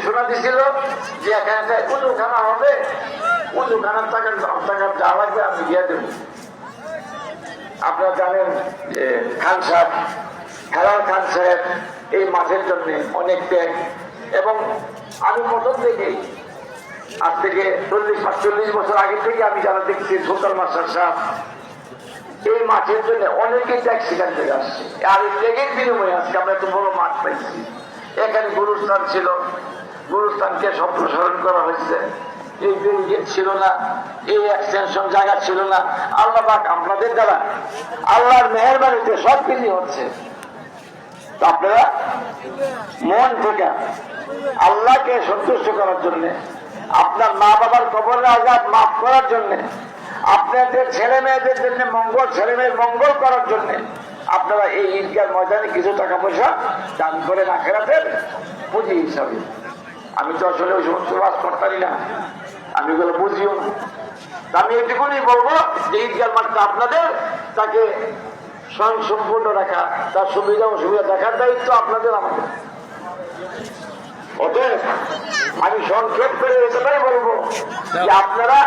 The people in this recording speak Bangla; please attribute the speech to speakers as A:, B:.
A: ঘোষণা দিছিল যে এখানে উজুখানা হবে, উজুখানার টাকা যা লাগবে আমি দিয়ে দেব। আপনারা জানেন যে খান সাহেব, হেলাল খান সাহেব এই মাঠের জন্য অনেক ত্যাগ, এবং আমি প্রথম থেকেই আজ থেকে 40-45 বছর আগে থেকে আমি যারা দেখছি সুলতান মাস্টার সাহেব এই মাঠের জন্য অনেকেই ত্যাগ সেখান থেকে আসছে। আর এই ত্যাগের বিনিময়ে আজকে আমরা এত বড় মাঠ পাইছি। এখানে গুরুস্থান ছিল, গুরুস্থানকে সম্প্রসারণ করা হয়েছে, এই ব্যারিকেড ছিল না, এই এক্সটেনশন জায়গা ছিল না। আল্লাহ পাক আপনাদের দ্বারা আল্লাহর মেহেরবানিতে সব কিছু হচ্ছে। আপনারা মন থেকে আল্লাহকে সন্তুষ্ট করার জন্য, আপনার মা বাবার কবরের আযাব মাফ করার জন্য, আপনাদের ছেলে মেয়েদের জন্য মঙ্গল, ছেলে মেয়ের মঙ্গল করার জন্য আপনারা এই ঈদগাহ ময়দানে কিছু টাকা পয়সা দান করেন আখিরাতের পুঁজি হিসাবে। আমি তো আসলে ওই সমস্ত কাজ করতারি না, আমি এগুলো বুঝিও না। আমি এটুকুনি বলবো যে ঈদগাহ মাঠটা আপনাদের, তাকে স্বয়ং সম্পূর্ণ রাখা, তার সুবিধা অসুবিধা দেখার দায়িত্ব আপনাদের, আমাদের। অতএব আমি সংক্ষেপ করে এতটাই বলবো যে আপনারা